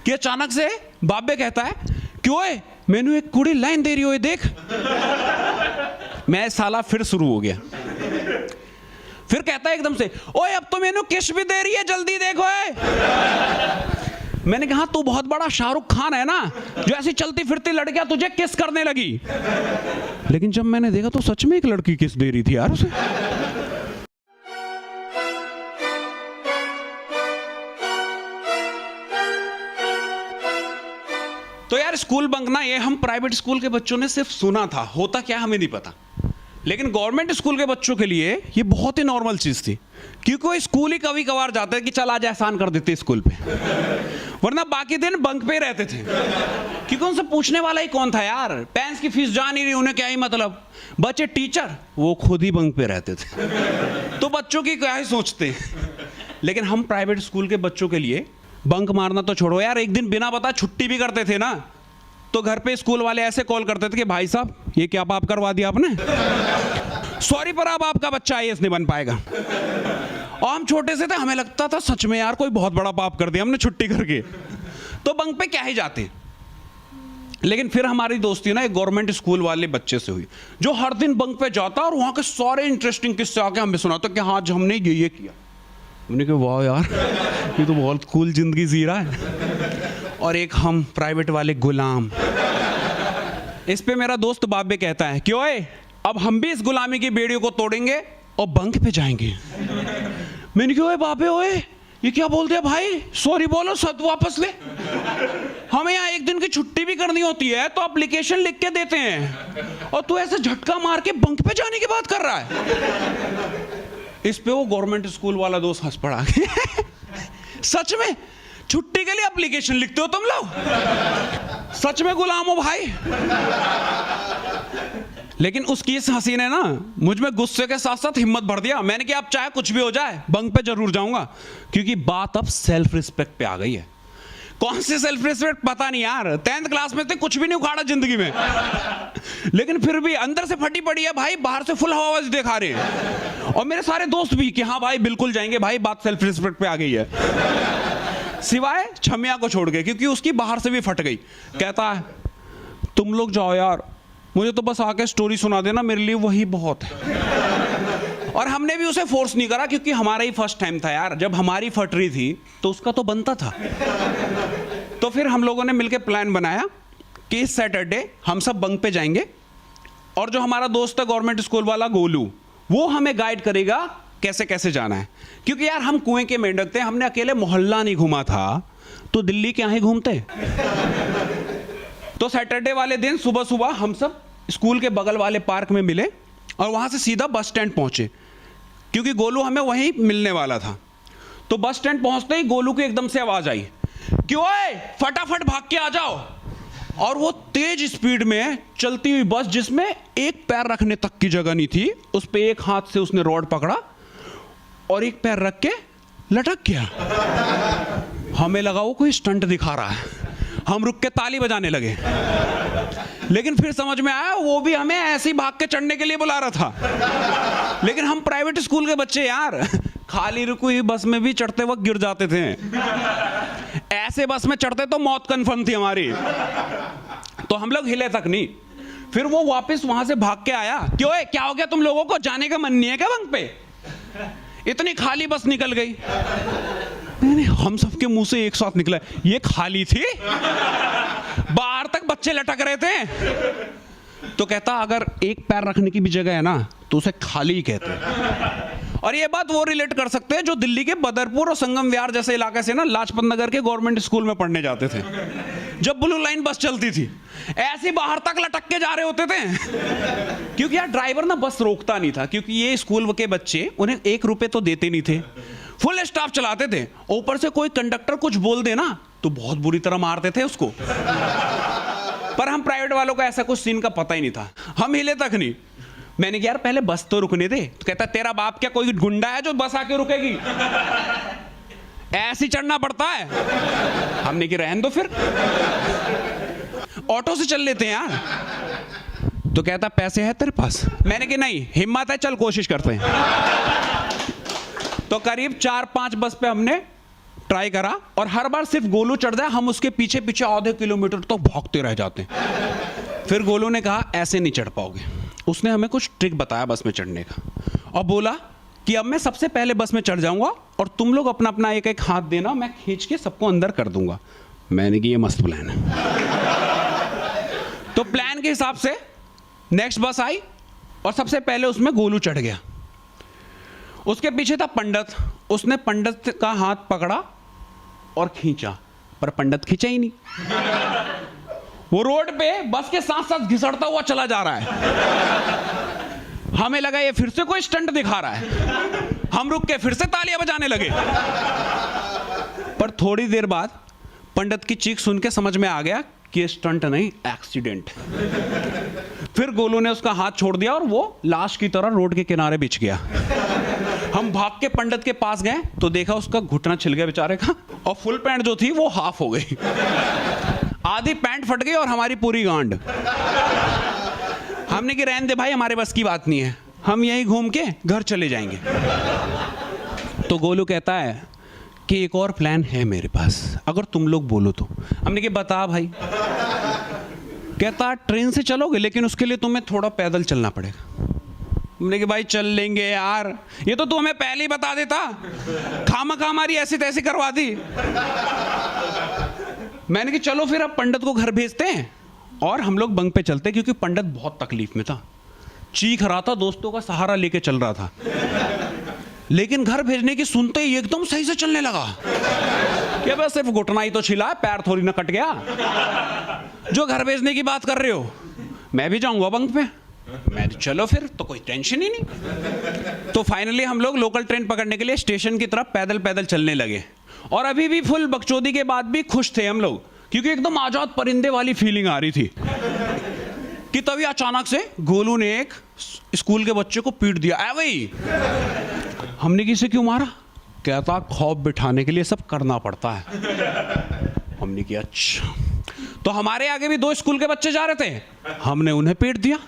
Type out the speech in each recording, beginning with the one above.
कि अचानक से बाबे कहता है कि ओए मैंने एक कुड़ी लाइन दे रही हो देख। मैं साला फिर शुरू हो गया। फिर कहता है एकदम से ओए अब तो मैंने किस भी दे रही है जल्दी देखो। मैंने कहा तू बहुत बड़ा शाहरुख खान है ना जो ऐसी चलती फिरती लड़कियां तुझे किस करने लगी। लेकिन जब मैंने देखा तो सच में एक लड़की किस दे रही थी यार उसे। तो यार स्कूल बंक ना, ये हम प्राइवेट स्कूल के बच्चों ने सिर्फ सुना था, होता क्या हमें नहीं पता। लेकिन गवर्नमेंट स्कूल के बच्चों के लिए ये बहुत ही नॉर्मल चीज थी, क्योंकि वो स्कूल ही कभी कभार जाते कि चल आज एहसान कर देते स्कूल पे, वरना बाकी दिन बंक पे रहते थे, क्योंकि उनसे पूछने वाला ही कौन था यार। पेरेंट्स की फीस जा नहीं रही, उन्हें क्या ही मतलब। बच्चे टीचर वो खुद ही बंक पे रहते थे, तो बच्चों की क्या ही सोचते। लेकिन हम प्राइवेट स्कूल के बच्चों के लिए बंक मारना तो छोड़ो यार, एक दिन बिना बता छुट्टी भी करते थे ना, तो घर पे स्कूल वाले ऐसे कॉल करते थे कि भाई साहब ये क्या पाप करवा दिया आपने, सॉरी पर अब आपका बच्चा आईएएस नहीं बन पाएगा। और हम छोटे से थे, हमें लगता था सच में यार कोई बहुत बड़ा पाप कर दिया हमने छुट्टी करके, तो बंक पे क्या ही जाते। लेकिन फिर हमारी दोस्ती ना एक गवर्नमेंट स्कूल वाले बच्चे से हुई जो हर दिन बंक पे जाता और वहां के सारे इंटरेस्टिंग किस्से आके हमें सुनाता कि हाँ आज हमने ये किया। हमने कहा वाह यार ये तो बहुत कूल जिंदगी जी रहा है। और एक हम प्राइवेट वाले गुलाम। इस पे मेरा दोस्त बाबे कहता है कि ओए अब हम भी इस गुलामी की बेड़ियों को तोड़ेंगे और बंक पे जाएंगे। मैंने कहा ओए बाबे ओए ये क्या बोल दिया भाई, सॉरी बोलो सब वापस ले। हमें यहाँ एक दिन की छुट्टी भी करनी होती है तो एप्लीकेशन लिख के देते हैं, और तू ऐसे झटका मार के बंक पे जाने की बात कर रहा है। इस पे वो गवर्नमेंट स्कूल वाला दोस्त हंस पड़ा। सच में छुट्टी के लिए एप्लीकेशन लिखते हो तुम लोग, सच में गुलाम हो भाई। लेकिन उसकी इस हंसी ने ना मुझ में गुस्से के साथ साथ हिम्मत भर दिया। मैंने कहा अब चाहे कुछ भी हो जाए बंक पे जरूर जाऊंगा, क्योंकि बात अब सेल्फ रिस्पेक्ट पे आ गई है। कौन सी सेल्फ रिस्पेक्ट पता नहीं यार, 10th क्लास में थे कुछ भी नहीं उखाड़ा जिंदगी में, लेकिन फिर भी अंदर से फटी पड़ी है भाई, बाहर से फुल हवा दिखा रहे हैं। और मेरे सारे दोस्त भी कि हाँ भाई बिल्कुल जाएंगे भाई, बात सेल्फ रिस्पेक्ट पे आ गई है, सिवाय छमिया को छोड़ के, क्योंकि उसकी बाहर से भी फट गई। कहता है तुम लोग जाओ यार, मुझे तो बस आके स्टोरी सुना देना, मेरे लिए वही बहुत है। और हमने भी उसे फोर्स नहीं करा, क्योंकि हमारा ही फर्स्ट टाइम था यार, जब हमारी फट रही थी तो उसका तो बनता था। तो फिर हम लोगों ने मिलकर प्लान बनाया कि इस सैटरडे हम सब बंक पे जाएंगे, और जो हमारा दोस्त है गवर्नमेंट स्कूल वाला गोलू, वो हमें गाइड करेगा कैसे कैसे जाना है। क्योंकि यार हम कुएं के मेंढक थे, हमने अकेले मोहल्ला नहीं घूमा था, तो दिल्ली क्या ही घूमते। तो सैटरडे वाले दिन सुबह सुबह हम सब स्कूल के बगल वाले पार्क में मिले और वहां से सीधा बस स्टैंड पहुंचे, क्योंकि गोलू हमें वहीं मिलने वाला था। तो बस स्टैंड पहुंचते ही गोलू की एकदम से आवाज आई कि ओए फटाफट भाग के आ जाओ। और वो तेज स्पीड में चलती हुई बस, जिसमें एक पैर रखने तक की जगह नहीं थी, उस पे एक हाथ से उसने रॉड पकड़ा और एक पैर रख के लटक गया। हमें लगा वो कोई स्टंट दिखा रहा है, हम रुक के ताली बजाने लगे। लेकिन फिर समझ में आया वो भी हमें ऐसे ही भाग के चढ़ने के लिए बुला रहा था। लेकिन हम प्राइवेट स्कूल के बच्चे यार, खाली रुकी हुई बस में भी चढ़ते वक्त गिर जाते थे। ऐसे बस में चढ़ते तो मौत कन्फर्म थी हमारी, तो हम लोग हिले तक नहीं। फिर वो वापस वहां से भाग के आया, क्यों क्या हो गया तुम लोगों को, जाने का मन नहीं है क्या बंक पे? इतनी खाली बस निकल गई। नहीं, हम सबके मुंह से एक साथ निकला, ये खाली थी? बाहर तक बच्चे लटक रहे थे। तो कहता अगर एक पैर रखने की भी जगह है ना तो उसे खाली ही कहते हैं। और ये बात वो रिलेट कर सकते हैं जो दिल्ली के बदरपुर और संगम विहार जैसे इलाके से ना लाजपत नगर के गवर्नमेंट स्कूल में पढ़ने जाते थे। जब ब्लू लाइन बस चलती थी ऐसी बाहर तक लटक के जा रहे होते थे, क्योंकि यार ड्राइवर ना बस रोकता नहीं था, क्योंकि ये स्कूल के बच्चे उन्हें 1 रुपए तो देते नहीं थे, फुल स्टाफ चलाते थे। ऊपर से कोई कंडक्टर कुछ बोल देना तो बहुत बुरी तरह मारते थे उसको। पर हम प्राइवेट वालों को ऐसा कुछ सीन का पता ही नहीं था, हम हिले तक नहीं। मैंने कहा यार पहले बस तो रुकने दे। तो कहता तेरा बाप क्या कोई गुंडा है जो बस आके रुकेगी? ऐसे चढ़ना पड़ता है। हमने कहा रहने दो फिर, ऑटो से चल लेते हैं यार। तो कहता पैसे है तेरे पास? मैंने कहा नहीं, हिम्मत है चल कोशिश करते हैं। तो करीब 4-5 बस पे हमने ट्राई करा और हर बार सिर्फ गोलू चढ़ जाए, हम उसके पीछे पीछे आधे किलोमीटर तो भागते रह जाते। फिर गोलू ने कहा ऐसे नहीं चढ़ पाओगे। उसने हमें कुछ ट्रिक बताया बस में चढ़ने का और बोला कि अब मैं सबसे पहले बस में चढ़ जाऊंगा और तुम लोग अपना अपना एक एक हाथ देना, मैं खींच के सबको अंदर कर दूंगा। मैंने कि ये मस्त प्लान है। तो प्लान के हिसाब से नेक्स्ट बस आई और सबसे पहले उसमें गोलू चढ़ गया। उसके पीछे था पंडित, उसने पंडित का हाथ पकड़ा और खींचा, पर पंडित खींचा ही नहीं। वो रोड पे बस के साथ साथ घिसड़ता हुआ चला जा रहा है। हमें लगा ये फिर से कोई स्टंट दिखा रहा है। हम रुक के फिर से तालियां बजाने लगे। पर थोड़ी देर बाद पंडित की चीख सुन के समझ में आ गया कि ये स्टंट नहीं, एक्सीडेंट। फिर गोलू ने उसका हाथ छोड़ दिया और वो लाश की तरह रोड के किनारे बिछ गया। हम भाग के पंडित के पास गए तो देखा उसका घुटना छिल गया बेचारे का, और फुल पैंट जो थी वो हाफ हो गई। आधी पैंट फट गई और हमारी पूरी गांड। हमने कि रहने दे भाई, हमारे बस की बात नहीं है, हम यहीं घूम के घर चले जाएंगे। तो गोलू कहता है कि एक और प्लान है मेरे पास, अगर तुम लोग बोलो तो। हमने कि बता भाई। कहता ट्रेन से चलोगे लेकिन उसके लिए तुम्हें थोड़ा पैदल चलना पड़ेगा। हमने कि भाई चल लेंगे यार, ये तो तू हमें पहले ही बता देता, खामखा हमारी ऐसी तैसी करवा दी। मैंने कि चलो फिर अब पंडित को घर भेजते हैं और हम लोग बंक पे चलते, क्योंकि पंडित बहुत तकलीफ में था, चीख रहा था, दोस्तों का सहारा लेके चल रहा था। लेकिन घर भेजने की सुनते ही एकदम सही से चलने लगा। क्या बस सिर्फ घुटना ही तो छिला है, पैर थोड़ी ना कट गया जो घर भेजने की बात कर रहे हो। मैं भी जाऊंगा बंक पे। मैं चलो फिर तो कोई टेंशन ही नहीं। तो फाइनली हम लोग लोकल ट्रेन पकड़ने के लिए स्टेशन की तरफ पैदल पैदल चलने लगे। और अभी भी फुल बकचोदी के बाद भी खुश थे हम लोग, क्योंकि एकदम आजाद परिंदे वाली फीलिंग आ रही थी। कि तभी अचानक से गोलू ने एक स्कूल के बच्चे को पीट दिया। ऐ वही। हमने किसे क्यों मारा? कहता खौफ बिठाने के लिए सब करना पड़ता है। हमने किया अच्छा। तो हमारे आगे भी दो स्कूल के बच्चे जा रहे थे, हमने उन्हें पीट दिया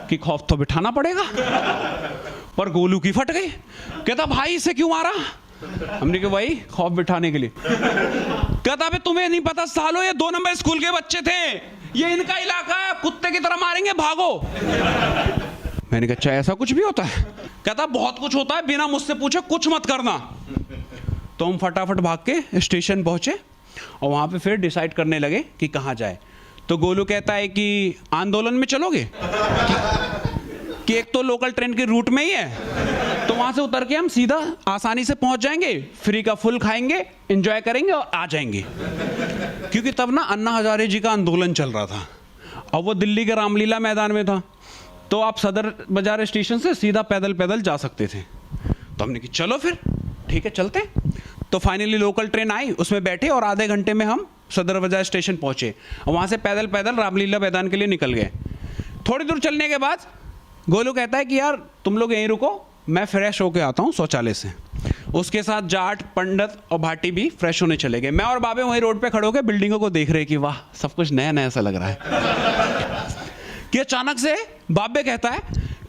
कि खौफ तो बिठाना पड़ेगा। पर गोलू की फट गई। कहता भाई इसे क्यों मारा? हमने कहा भाई खौफ बिठाने के लिए। कहता भाई तुम्हें नहीं पता सालों, ये 2 नंबर स्कूल के बच्चे थे, ये इनका इलाका है, कुत्ते की तरह मारेंगे, भागो। मैंने कहा अच्छा ऐसा कुछ भी होता है? कहता बहुत कुछ होता है, बिना मुझसे पूछे कुछ मत करना। तो हम फटाफट भाग के स्टेशन पहुंचे और वहां पे फिर डिसाइड करने लगे कि कहाँ जाए। तो गोलू कहता है कि आंदोलन में चलोगे कि एक तो लोकल ट्रेन के रूट में ही है, तो वहां से उतर के हम सीधा आसानी से पहुंच जाएंगे, फ्री का फुल खाएंगे, एंजॉय करेंगे और आ जाएंगे। क्योंकि तब ना अन्ना हजारे जी का आंदोलन चल रहा था और वो दिल्ली के रामलीला मैदान में था, तो आप सदर बाजार स्टेशन से सीधा पैदल पैदल जा सकते थे। तो हमने कि चलो फिर ठीक है चलते। तो फाइनली लोकल ट्रेन आई, उसमें बैठे और आधे घंटे में हम सदर बाजार स्टेशन पहुंचे और वहां से पैदल पैदल रामलीला मैदान के लिए निकल गए। थोड़ी दूर चलने के बाद गोलू कहता है कि यार तुम लोग यहीं रुको, मैं फ्रेश होके आता हूँ शौचालय से। उसके साथ जाट, पंडित और भाटी भी फ्रेश होने चले गए। मैं और बाबे वहीं रोड पे खड़े होकर बिल्डिंगों को देख रहे कि वाह सब कुछ नया नया सा लग रहा है। कि अचानक से बाबे कहता है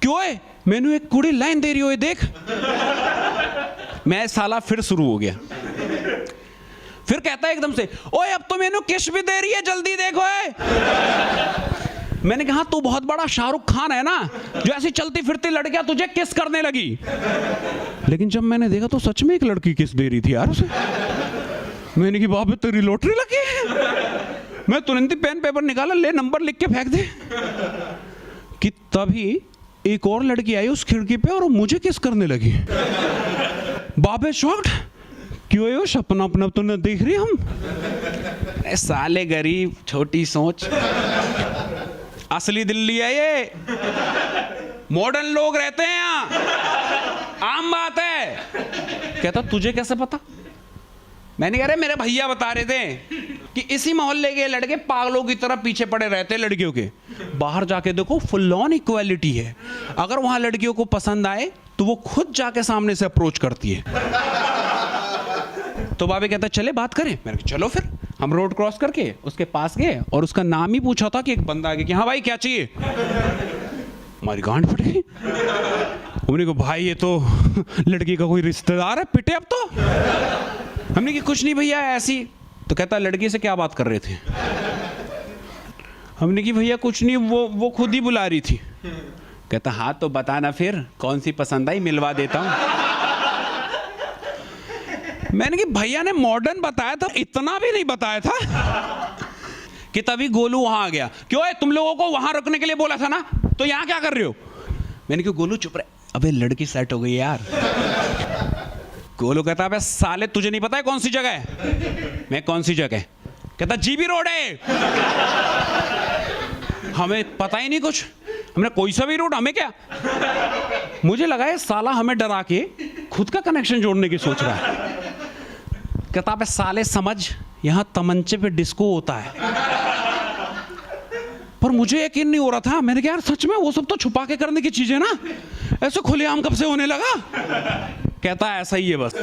क्यों है मैनू एक कुड़ी लाइन दे रही हो, देख। मैं साला फिर शुरू हो गया। फिर कहता है एकदम से ओए अब तो मैनू किस भी दे रही है, जल्दी देखो। मैंने कहा तू बहुत बड़ा शाहरुख खान है ना, जो ऐसी चलती फिरती लड़कियां तुझे किस करने लगी। लेकिन जब मैंने देखा तो सच में एक लड़की किस दे रही थी यार उसे। मैंने कहा बाबे तेरी लॉटरी लगी है। मैं तुरंत ही पेन पेपर निकाला, ले नंबर लिख के फेंक दे। कि तभी एक और लड़की आई उस खिड़की पे और मुझे किस करने लगी। बाबे शॉक्ड, क्यों है वो सपना अपना तो न देख रही हम। साले गरीब, छोटी सोच। असली दिल्ली है ये, मॉडर्न लोग रहते हैं यहाँ, आम बात है। कहता तुझे कैसे पता? मैंने कहा मेरे भैया बता रहे थे कि इसी मोहल्ले के लड़के पागलों की तरह पीछे पड़े रहते हैं लड़कियों के। बाहर जाके देखो फुल ऑन इक्वालिटी है, अगर वहां लड़कियों को पसंद आए तो वो खुद जाके सामने से अप्रोच करती है। तो बाबे कहता चले बात करें। मैंने कहा चलो फिर। हम रोड क्रॉस करके उसके पास गए और उसका नाम ही पूछा था कि एक बंदा आ गया कि हाँ भाई क्या चाहिए। हमारी गांड फट गई। उन्होंने कहा भाई ये तो लड़की का कोई रिश्तेदार है, पिटे अब तो। हमने कि कुछ नहीं भैया ऐसी। तो कहता लड़की से क्या बात कर रहे थे? हमने कि भैया कुछ नहीं, वो खुद ही बुला रही थी। कहता हाँ तो बताना फिर, कौन सी पसंद आई, मिलवा देता हूँ। मैंने कि भैया ने मॉडर्न बताया था, इतना भी नहीं बताया था। कि तभी गोलू वहां आ गया। क्यों है, तुम लोगों को वहां रुकने के लिए बोला था ना, तो यहां क्या कर रहे हो? मैंने कहा गोलू चुप रहे, अबे लड़की सेट हो गई यार। गोलू कहता अबे साले तुझे नहीं पता है कौन सी जगह है? मैं कौन सी जगह? कहता जीबी रोड है। हमें पता ही नहीं कुछ, हमने कोई सा भी रोड, हमें क्या। मुझे लगा ये साला हमें डरा के खुद का कनेक्शन जोड़ने की सोच रहा है। कहता अबे साले समझ, यहां तमंचे पे डिस्को होता है। पर मुझे यकीन नहीं हो रहा था। मैंने कहा यार सच में वो सब तो छुपा के करने की चीजें ना, ऐसे खुलेआम कब से होने लगा? कहता है ऐसा ही है बस।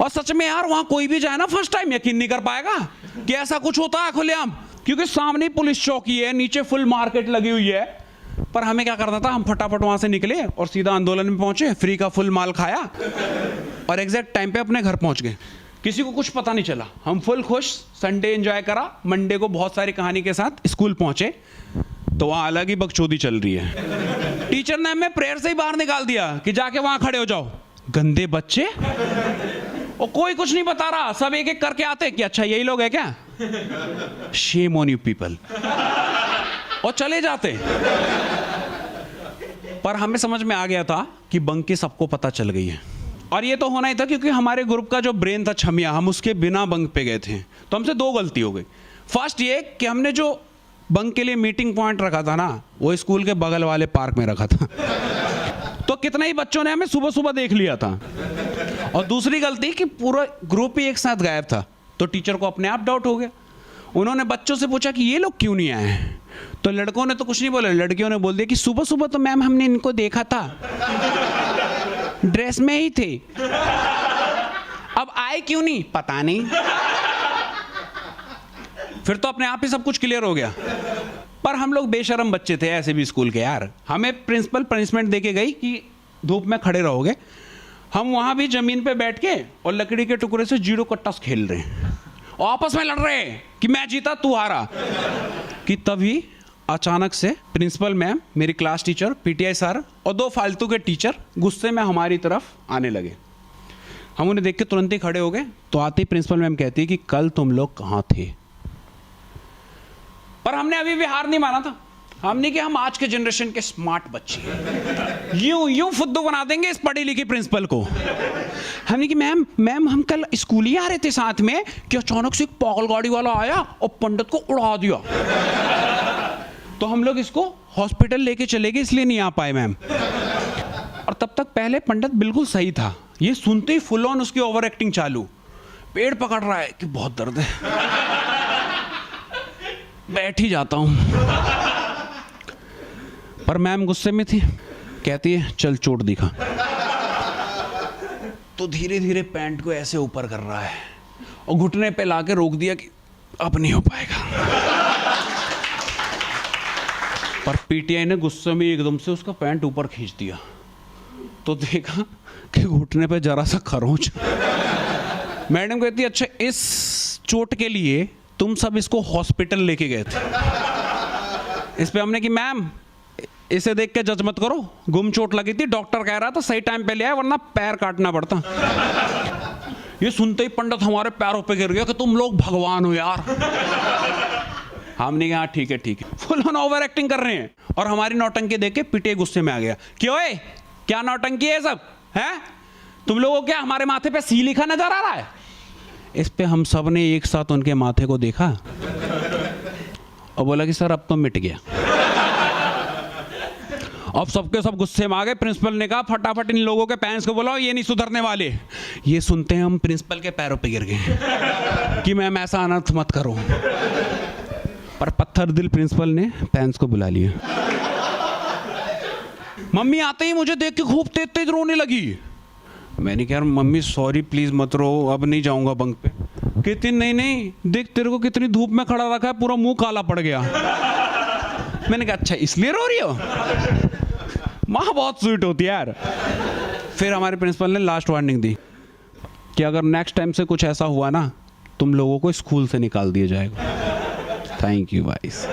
और सच में यार वहां कोई भी जाए ना फर्स्ट टाइम यकीन नहीं कर पाएगा कि ऐसा कुछ होता है खुलेआम, क्योंकि सामने पुलिस चौकी है, नीचे फुल मार्केट लगी हुई है। पर हमें क्या करना था, हम फटाफट वहां से निकले और सीधा आंदोलन में पहुंचे, फ्री का फुल माल खाया और एग्जैक्ट टाइम पे अपने घर पहुंच गए। किसी को कुछ पता नहीं चला, हम फुल खुश, संडे एंजॉय करा। मंडे को बहुत सारी कहानी के साथ स्कूल पहुंचे तो वहां अलग ही बकचोदी चल रही है। टीचर ने हमें प्रेयर से ही बाहर निकाल दिया कि जाके वहां खड़े हो जाओ। गंदे बच्चे, और कोई कुछ नहीं बता रहा, सब एक एक करके आते कि अच्छा यही लोग है क्या, शेम ऑन यू पीपल, और चले जाते। पर हमें समझ में आ गया था कि बंक की सबको पता चल गई है। और ये तो होना ही था क्योंकि हमारे ग्रुप का जो ब्रेन था छमिया, हम उसके बिना बंक पे गए थे। तो हमसे दो गलती हो गई। फर्स्ट ये कि हमने जो बंक के लिए मीटिंग पॉइंट रखा था ना, वो स्कूल के बगल वाले पार्क में रखा था। तो कितने ही बच्चों ने हमें सुबह सुबह देख लिया था। और दूसरी गलती कि पूरा ग्रुप ही एक साथ गायब था, तो टीचर को अपने आप डाउट हो गया। उन्होंने बच्चों से पूछा कि ये लोग क्यों नहीं आए हैं? तो लड़कों ने तो कुछ नहीं बोला, लड़कियों ने बोल दिया कि सुबह सुबह तो मैम हमने इनको देखा था, ड्रेस में ही थे, अब आए क्यों नहीं पता नहीं। फिर तो अपने आप ही सब कुछ क्लियर हो गया। पर हम लोग बेशरम बच्चे थे ऐसे भी स्कूल के यार। हमें प्रिंसिपल पनिशमेंट देके गई कि धूप में खड़े रहोगे। हम वहां भी जमीन पे बैठ के और लकड़ी के टुकड़े से जीरो कट्टा खेल रहे हैं और आपस में लड़ रहे हैं कि मैं जीता तू हारा। कि तभी अचानक से प्रिंसिपल मैम, मेरी क्लास टीचर, पीटीआई सर और दो फालतू के टीचर गुस्से में हमारी तरफ आने लगे। हम उन्हें देख के तुरंत ही खड़े हो गए। तो आते ही प्रिंसिपल मैम कहती है कि कल तुम लोग कहाँ थे? पर हमने अभी भी हार नहीं माना था। हमने कि हम आज के जनरेशन के स्मार्ट बच्चे यूं फुद्दू बना देंगे इस पढ़ी लिखी प्रिंसिपल को। हमने कि मैम हम कल स्कूल ही आ रहे थे साथ में कि अचानक से एक पागल गाड़ी वाला आया और पंडित को उड़ा दिया। तो हम लोग इसको हॉस्पिटल लेके चले गए, इसलिए नहीं आ पाए मैम। और तब तक पहले पंडित बिल्कुल सही था। ये सुनते ही फुल ऑन उसकी ओवर एक्टिंग चालू, पेड़ पकड़ रहा है कि बहुत दर्द है, बैठ ही जाता हूं। पर मैम गुस्से में थी, कहती है चल चोट दिखा। तो धीरे धीरे पैंट को ऐसे ऊपर कर रहा है और घुटने पे लाके रोक दिया कि अब नहीं हो पाएगा। पर पीटीआई ने गुस्से में एकदम से उसका पैंट ऊपर खींच दिया। तो देखा कि घुटने पे जरा सा खरोंच। मैडम कहती है अच्छा इस चोट के लिए तुम सब इसको हॉस्पिटल लेके गए थे। इस पे हमने कि मैम इसे देख के जज मत करो, गुम चोट लगी थी, डॉक्टर कह रहा था सही टाइम पे ले आए वरना पैर काटना पड़ता। ये सुनते ही पंडित हमारे पैरों पे गिर गया कि तुम लोग भगवान हो यार। हमने कहा ठीक है फुल ऑन ओवर एक्टिंग कर रहे हैं। और हमारी नौटंकी देख के पीटीआई गुस्से में आ गया। क्यों है, क्या नौटंकी है सब है? तुम लोगों को क्या हमारे माथे पे सी लिखा नजर आ रहा है? इस पे हम सब ने एक साथ उनके माथे को देखा और बोला कि सर अब तो मिट गया। अब सबके सब गुस्से में आ गए। प्रिंसिपल ने कहा फटाफट इन लोगों के पेरेंट्स को बुलाओ, ये नहीं सुधरने वाले। ये सुनते हैं हम प्रिंसिपल के पैरों पे गिर गए कि मैम ऐसा अनर्थ मत करो। पर पत्थर दिल प्रिंसिपल ने पेरेंट्स को बुला लिया। मम्मी आते ही मुझे देख के खूब तेज तेज रोने लगी। मैंने कहा मम्मी सॉरी प्लीज मत रो, अब नहीं जाऊंगा बंक पे। कहती नहीं देख तेरे को कितनी धूप में खड़ा रखा है, पूरा मुंह काला पड़ गया। मैंने कहा अच्छा इसलिए रो रही हो? माँ बहुत स्वीट होती है यार। फिर हमारे प्रिंसिपल ने लास्ट वार्निंग दी, कि अगर नेक्स्ट टाइम से कुछ ऐसा हुआ ना, तुम लोगों को स्कूल से निकाल दिया जाएगा। Thank you guys.